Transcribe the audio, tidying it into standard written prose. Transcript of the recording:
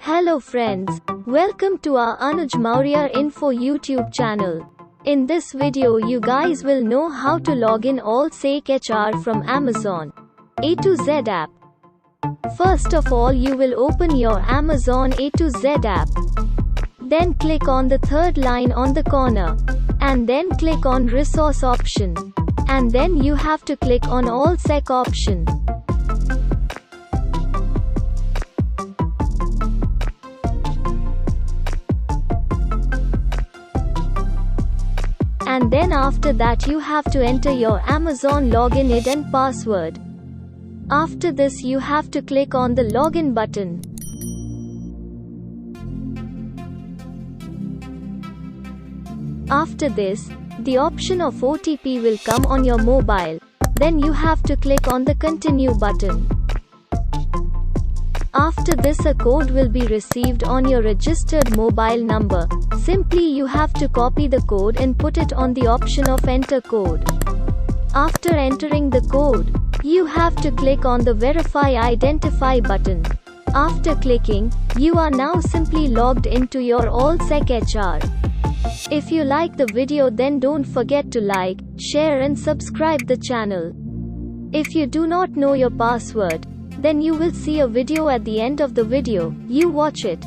Hello friends, welcome to our Anuj Info YouTube channel. In this video you guys will know how to log in all SEC HR from Amazon AtoZ app. First of all you will open your Amazon AtoZ app. Then click on the third line on the corner. And then click on resource option. And then you have to click on all SEC option. And then after that you have to enter your Amazon login ID and password. After this you have to click on the login button. After this, the option of OTP will come on your mobile. Then you have to click on the continue button. After this a code will be received on your registered mobile number. Simply you have to copy the code and put it on the option of enter code. After entering the code, you have to click on the verify identify button. After clicking, you are now simply logged into your all SEC HR. If you like the video then don't forget to like, share and subscribe the channel. If you do not know your password, then you will see a video at the end of the video. You watch it.